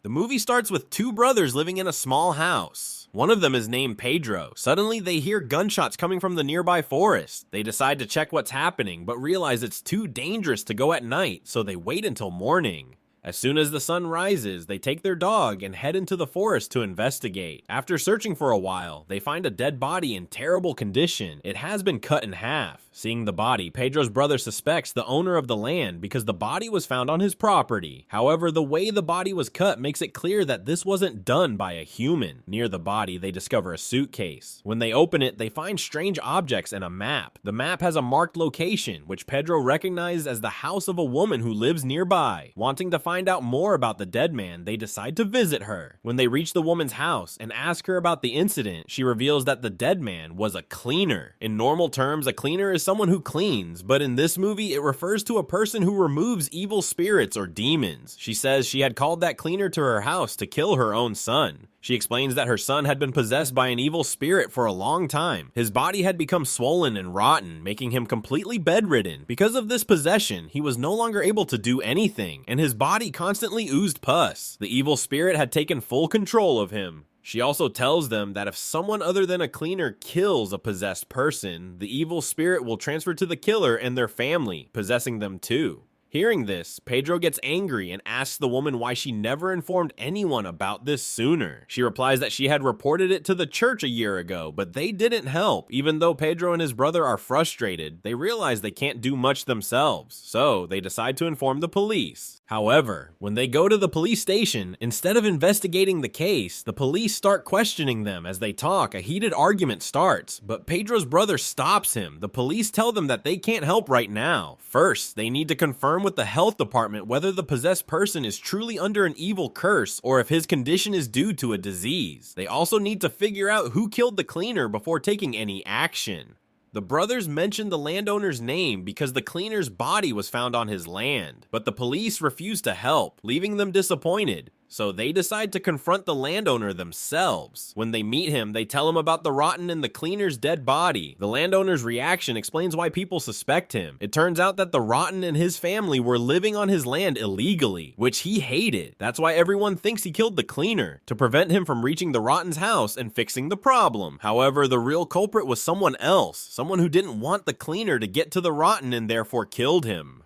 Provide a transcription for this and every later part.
The movie starts with two brothers living in a small house. One of them is named Pedro. Suddenly, they hear gunshots coming from the nearby forest. They decide to check what's happening, but realize it's too dangerous to go at night, so they wait until morning. As soon as the sun rises, they take their dog and head into the forest to investigate. After searching for a while, they find a dead body in terrible condition. It has been cut in half. Seeing the body, Pedro's brother suspects the owner of the land because the body was found on his property. However, the way the body was cut makes it clear that this wasn't done by a human. Near the body, they discover a suitcase. When they open it, they find strange objects and a map. The map has a marked location, which Pedro recognizes as the house of a woman who lives nearby. Wanting to find out more about the dead man, they decide to visit her. When they reach the woman's house and ask her about the incident, she reveals that the dead man was a cleaner. In normal terms, a cleaner is someone who cleans, but in this movie, it refers to a person who removes evil spirits or demons. She says she had called that cleaner to her house to kill her own son. She explains that her son had been possessed by an evil spirit for a long time. His body had become swollen and rotten, making him completely bedridden. Because of this possession, he was no longer able to do anything, and his body constantly oozed pus. The evil spirit had taken full control of him. She also tells them that if someone other than a cleaner kills a possessed person, the evil spirit will transfer to the killer and their family, possessing them too. Hearing this, Pedro gets angry and asks the woman why she never informed anyone about this sooner. She replies that she had reported it to the church a year ago, but they didn't help. Even though Pedro and his brother are frustrated, they realize they can't do much themselves, so they decide to inform the police. However, when they go to the police station, instead of investigating the case, the police start questioning them. As they talk, a heated argument starts, but Pedro's brother stops him. The police tell them that they can't help right now. First, they need to confirm with the health department whether the possessed person is truly under an evil curse or if his condition is due to a disease. They also need to figure out who killed the cleaner before taking any action. The brothers mention the landowner's name because the cleaner's body was found on his land, but the police refuse to help, leaving them disappointed. So they decide to confront the landowner themselves. When they meet him, they tell him about the rotten and the cleaner's dead body. The landowner's reaction explains why people suspect him. It turns out that the rotten and his family were living on his land illegally, which he hated. That's why everyone thinks he killed the cleaner, to prevent him from reaching the rotten's house and fixing the problem. However, the real culprit was someone else, someone who didn't want the cleaner to get to the rotten and therefore killed him.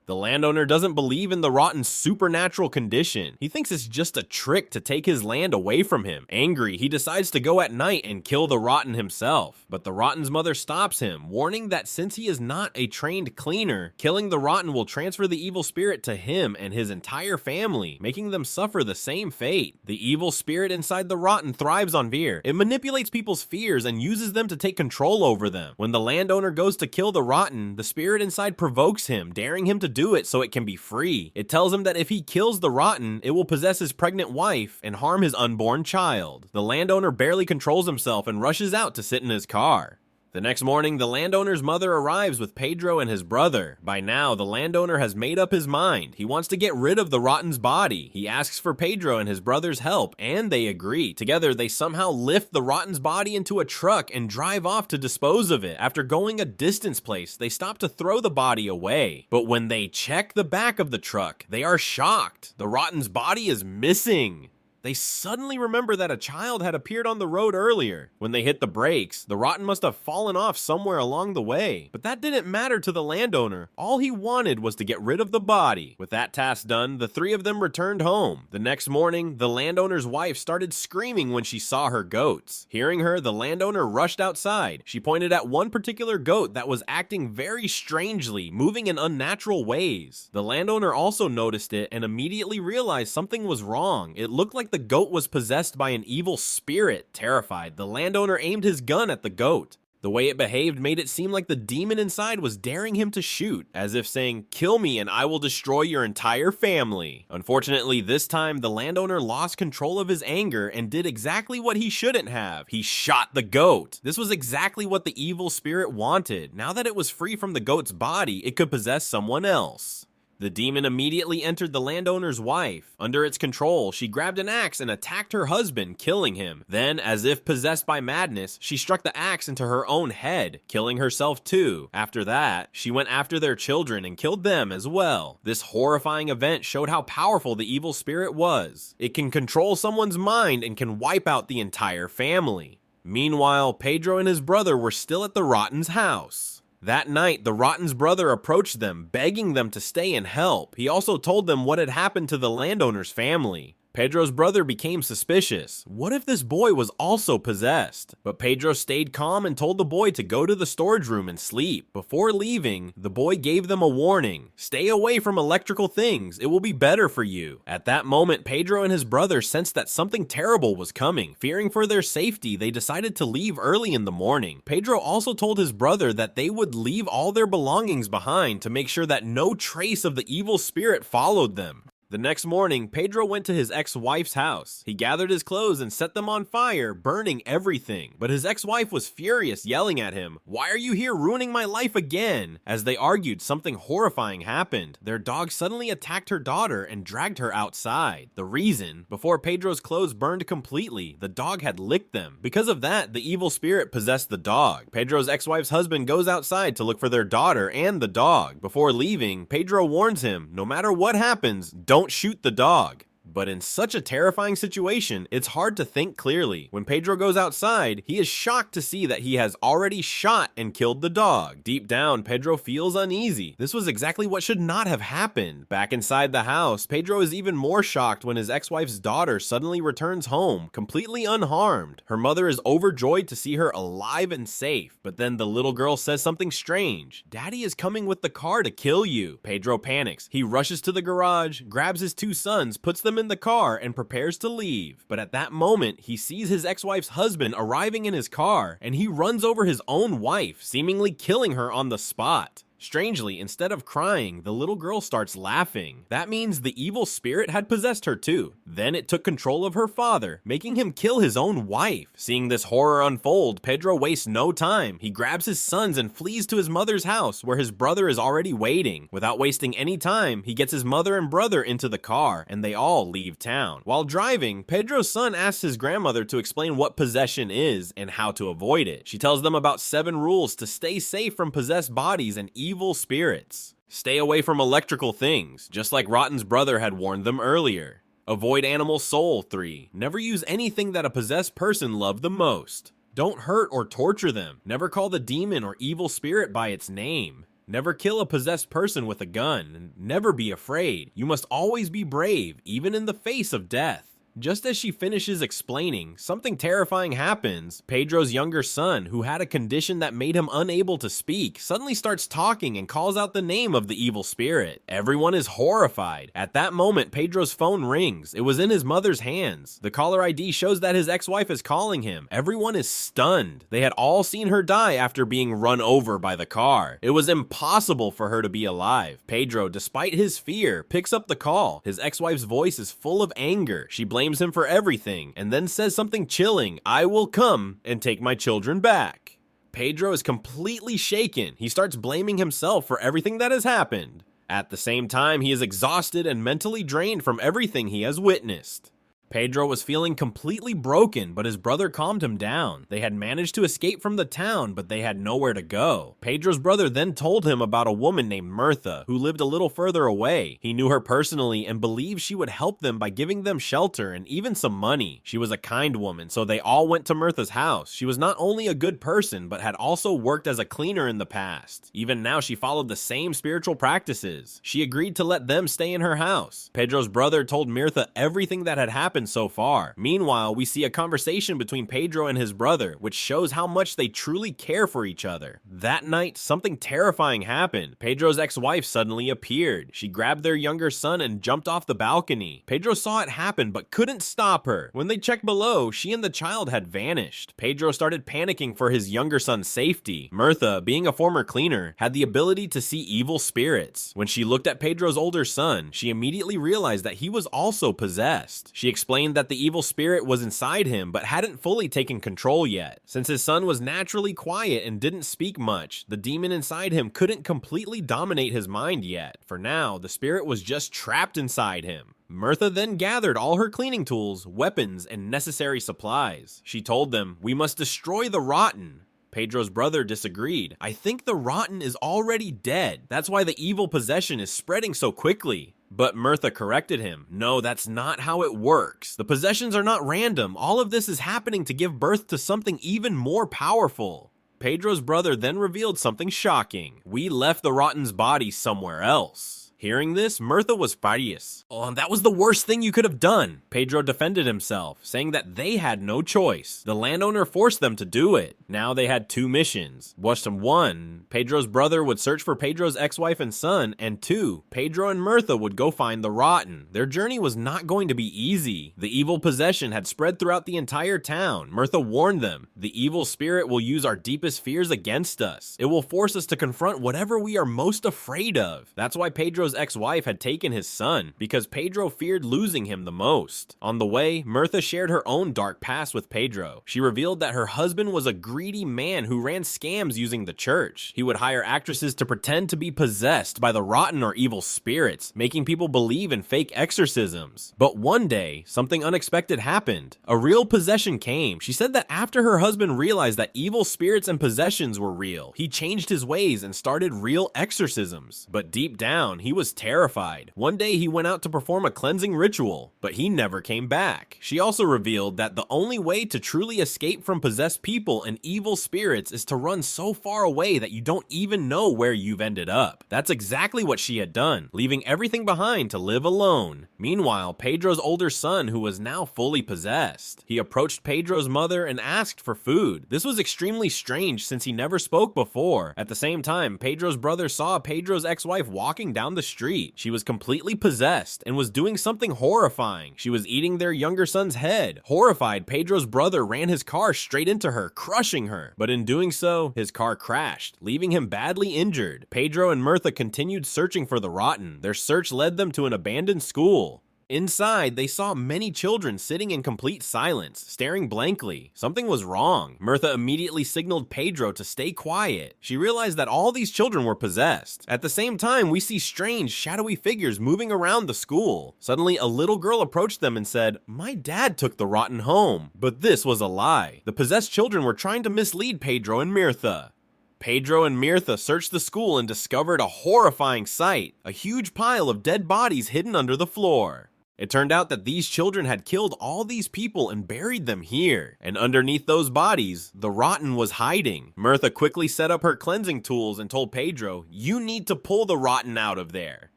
The landowner doesn't believe in the rotten's supernatural condition. He thinks it's just a trick to take his land away from him. Angry, he decides to go at night and kill the rotten himself. But the rotten's mother stops him, warning that since he is not a trained cleaner, killing the rotten will transfer the evil spirit to him and his entire family, making them suffer the same fate. The evil spirit inside the rotten thrives on fear. It manipulates people's fears and uses them to take control over them. When the landowner goes to kill the rotten, the spirit inside provokes him, daring him to do it so it can be free. It tells him that if he kills the rotten, it will possess his pregnant wife and harm his unborn child. The landowner barely controls himself and rushes out to sit in his car. The next morning, the landowner's mother arrives with Pedro and his brother. By now, the landowner has made up his mind. He wants to get rid of the rotten's body. He asks for Pedro and his brother's help, and they agree. Together, they somehow lift the rotten's body into a truck and drive off to dispose of it. After going a distance place, they stop to throw the body away. But when they check the back of the truck, they are shocked. The rotten's body is missing. They suddenly remember that a child had appeared on the road earlier. When they hit the brakes, the rotten must have fallen off somewhere along the way. But that didn't matter to the landowner. All he wanted was to get rid of the body. With that task done, the three of them returned home. The next morning, the landowner's wife started screaming when she saw her goats. Hearing her, the landowner rushed outside. She pointed at one particular goat that was acting very strangely, moving in unnatural ways. The landowner also noticed it and immediately realized something was wrong. It looked like the goat was possessed by an evil spirit. Terrified, the landowner aimed his gun at the goat. The way it behaved made it seem like the demon inside was daring him to shoot, as if saying, "Kill me and I will destroy your entire family." Unfortunately, this time, the landowner lost control of his anger and did exactly what he shouldn't have. He shot the goat. This was exactly what the evil spirit wanted. Now that it was free from the goat's body, it could possess someone else. The demon immediately entered the landowner's wife. Under its control, she grabbed an axe and attacked her husband, killing him. Then, as if possessed by madness, she struck the axe into her own head, killing herself too. After that, she went after their children and killed them as well. This horrifying event showed how powerful the evil spirit was. It can control someone's mind and can wipe out the entire family. Meanwhile, Pedro and his brother were still at the Rotten's house. That night, the Rotten's brother approached them, begging them to stay and help. He also told them what had happened to the landowner's family. Pedro's brother became suspicious. What if this boy was also possessed? But Pedro stayed calm and told the boy to go to the storage room and sleep. Before leaving, the boy gave them a warning. Stay away from electrical things. It will be better for you. At that moment, Pedro and his brother sensed that something terrible was coming. Fearing for their safety, they decided to leave early in the morning. Pedro also told his brother that they would leave all their belongings behind to make sure that no trace of the evil spirit followed them. The next morning, Pedro went to his ex-wife's house. He gathered his clothes and set them on fire, burning everything. But his ex-wife was furious, yelling at him, "Why are you here ruining my life again?" As they argued, something horrifying happened. Their dog suddenly attacked her daughter and dragged her outside. The reason? Before Pedro's clothes burned completely, the dog had licked them. Because of that, the evil spirit possessed the dog. Pedro's ex-wife's husband goes outside to look for their daughter and the dog. Before leaving, Pedro warns him, no matter what happens, don't shoot the dog. But in such a terrifying situation, it's hard to think clearly. When Pedro goes outside, he is shocked to see that he has already shot and killed the dog. Deep down, Pedro feels uneasy. This was exactly what should not have happened. Back inside the house, Pedro is even more shocked when his ex-wife's daughter suddenly returns home, completely unharmed. Her mother is overjoyed to see her alive and safe, but then the little girl says something strange. "Daddy is coming with the car to kill you." Pedro panics. He rushes to the garage, grabs his two sons, puts them in the car and prepares to leave. But at that moment, he sees his ex-wife's husband arriving in his car, and he runs over his own wife, seemingly killing her on the spot. Strangely, instead of crying, the little girl starts laughing. That means the evil spirit had possessed her too. Then it took control of her father, making him kill his own wife. Seeing this horror unfold, Pedro wastes no time. He grabs his sons and flees to his mother's house, where his brother is already waiting. Without wasting any time, he gets his mother and brother into the car, and they all leave town. While driving, Pedro's son asks his grandmother to explain what possession is and how to avoid it. She tells them about 7 rules to stay safe from possessed bodies and evil spirits. Stay away from electrical things, just like Rotten's brother had warned them earlier. Avoid animal soul 3. Never use anything that a possessed person loved the most. Don't hurt or torture them. Never call the demon or evil spirit by its name. Never kill a possessed person with a gun, and never be afraid. You must always be brave, even in the face of death. Just as she finishes explaining, something terrifying happens. Pedro's younger son, who had a condition that made him unable to speak, suddenly starts talking and calls out the name of the evil spirit. Everyone is horrified. At that moment, Pedro's phone rings. It was in his mother's hands. The caller ID shows that his ex-wife is calling him. Everyone is stunned. They had all seen her die after being run over by the car. It was impossible for her to be alive. Pedro, despite his fear, picks up the call. His ex-wife's voice is full of anger. She blames him for everything, and then says something chilling: "I will come and take my children back." Pedro is completely shaken. He starts blaming himself for everything that has happened. At the same time, he is exhausted and mentally drained from everything he has witnessed. Pedro was feeling completely broken, but his brother calmed him down. They had managed to escape from the town, but they had nowhere to go. Pedro's brother then told him about a woman named Mirtha, who lived a little further away. He knew her personally and believed she would help them by giving them shelter and even some money. She was a kind woman, so they all went to Mirtha's house. She was not only a good person, but had also worked as a cleaner in the past. Even now, she followed the same spiritual practices. She agreed to let them stay in her house. Pedro's brother told Mirtha everything that had happened so far. Meanwhile, we see a conversation between Pedro and his brother, which shows how much they truly care for each other. That night, something terrifying happened. Pedro's ex-wife suddenly appeared. She grabbed their younger son and jumped off the balcony. Pedro saw it happen but couldn't stop her. When they checked below, she and the child had vanished. Pedro started panicking for his younger son's safety. Mirtha, being a former cleaner, had the ability to see evil spirits. When she looked at Pedro's older son, she immediately realized that he was also possessed. She explained explained that the evil spirit was inside him but hadn't fully taken control yet. Since his son was naturally quiet and didn't speak much, the demon inside him couldn't completely dominate his mind yet. For now, the spirit was just trapped inside him. Mirtha then gathered all her cleaning tools, weapons, and necessary supplies. She told them, "We must destroy the rotten." Pedro's brother disagreed. "I think the rotten is already dead. That's why the evil possession is spreading so quickly." But Mirtha corrected him. "No, that's not how it works. The possessions are not random. All of this is happening to give birth to something even more powerful." Pedro's brother then revealed something shocking. "We left the rotten's body somewhere else." Hearing this, Mirtha was furious. "Oh, that was the worst thing you could have done." Pedro defended himself, saying that they had no choice. The landowner forced them to do it. Now they had two missions. One, Pedro's brother would search for Pedro's ex-wife and son, and two, Pedro and Mirtha would go find the rotten. Their journey was not going to be easy. The evil possession had spread throughout the entire town. Mirtha warned them, "The evil spirit will use our deepest fears against us. It will force us to confront whatever we are most afraid of." That's why Pedro's ex-wife had taken his son, because Pedro feared losing him the most. On the way, Mirtha shared her own dark past with Pedro. She revealed that her husband was a greedy man who ran scams using the church. He would hire actresses to pretend to be possessed by the rotten or evil spirits, making people believe in fake exorcisms. But one day, something unexpected happened. A real possession came. She said that after her husband realized that evil spirits and possessions were real, he changed his ways and started real exorcisms. But deep down, he was terrified. One day he went out to perform a cleansing ritual, but he never came back. She also revealed that the only way to truly escape from possessed people and evil spirits is to run so far away that you don't even know where you've ended up. That's exactly what she had done, leaving everything behind to live alone. Meanwhile, Pedro's older son, who was now fully possessed, he approached Pedro's mother and asked for food. This was extremely strange since he never spoke before. At the same time, Pedro's brother saw Pedro's ex-wife walking down the street. She was completely possessed and was doing something horrifying. She was eating their younger son's head. Horrified, Pedro's brother ran his car straight into her, crushing her. But in doing so, his car crashed, leaving him badly injured. Pedro and Mirtha continued searching for the rotten. Their search led them to an abandoned school. Inside, they saw many children sitting in complete silence, staring blankly. Something was wrong. Mirtha immediately signaled Pedro to stay quiet. She realized that all these children were possessed. At the same time, we see strange, shadowy figures moving around the school. Suddenly, a little girl approached them and said, "My dad took the rotten home." But this was a lie. The possessed children were trying to mislead Pedro and Mirtha. Pedro and Mirtha searched the school and discovered a horrifying sight, a huge pile of dead bodies hidden under the floor. It turned out that these children had killed all these people and buried them here. And underneath those bodies, the rotten was hiding. Mirtha quickly set up her cleansing tools and told Pedro, "You need to pull the rotten out of there."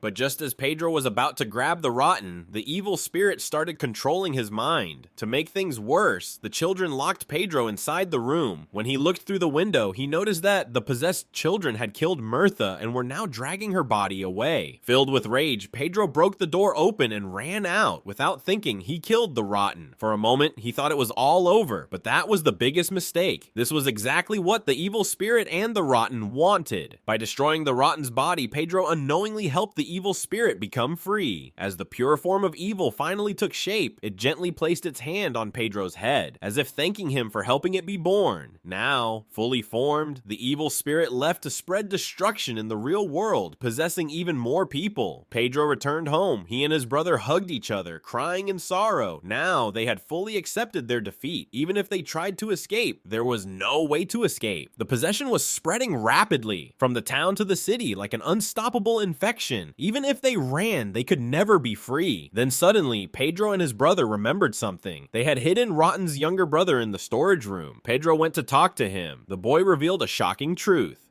But just as Pedro was about to grab the rotten, the evil spirit started controlling his mind. To make things worse, the children locked Pedro inside the room. When he looked through the window, he noticed that the possessed children had killed Mirtha and were now dragging her body away. Filled with rage, Pedro broke the door open and ran out. Without thinking, he killed the rotten. For a moment, he thought it was all over, but that was the biggest mistake. This was exactly what the evil spirit and the rotten wanted. By destroying the rotten's body, Pedro unknowingly helped the evil spirit become free. As the pure form of evil finally took shape, it gently placed its hand on Pedro's head, as if thanking him for helping it be born. Now, fully formed, the evil spirit left to spread destruction in the real world, possessing even more people. Pedro returned home. He and his brother hugged each other, crying in sorrow. Now, they had fully accepted their defeat. Even if they tried to escape, there was no way to escape. The possession was spreading rapidly, from the town to the city, like an unstoppable infection. Even if they ran, they could never be free. Then suddenly, Pedro and his brother remembered something. They had hidden Rotten's younger brother in the storage room. Pedro went to talk to him. The boy revealed a shocking truth.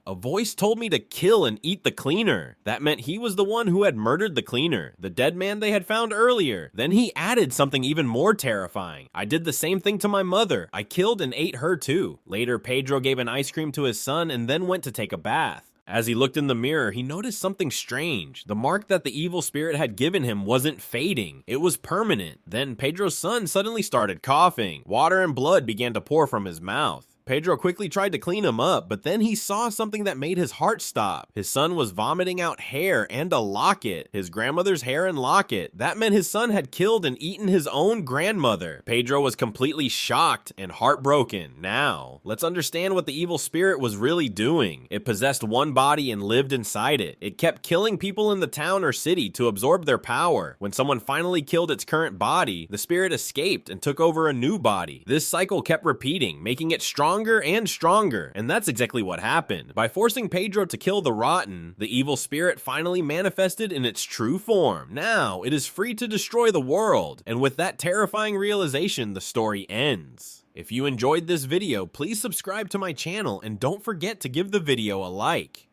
"A voice told me to kill and eat the cleaner." That meant he was the one who had murdered the cleaner, the dead man they had found earlier. Then he added something even more terrifying. "I did the same thing to my mother. I killed and ate her too." Later, Pedro gave an ice cream to his son and then went to take a bath. As he looked in the mirror, he noticed something strange. The mark that the evil spirit had given him wasn't fading. It was permanent. Then Pedro's son suddenly started coughing. Water and blood began to pour from his mouth. Pedro quickly tried to clean him up, but then he saw something that made his heart stop. His son was vomiting out hair and a locket. His grandmother's hair and locket. That meant his son had killed and eaten his own grandmother. Pedro was completely shocked and heartbroken. Now, let's understand what the evil spirit was really doing. It possessed one body and lived inside it. It kept killing people in the town or city to absorb their power. When someone finally killed its current body, the spirit escaped and took over a new body. This cycle kept repeating, making it stronger and stronger, and that's exactly what happened. By forcing Pedro to kill the rotten, the evil spirit finally manifested in its true form. Now, it is free to destroy the world, and with that terrifying realization, the story ends. If you enjoyed this video, please subscribe to my channel and don't forget to give the video a like.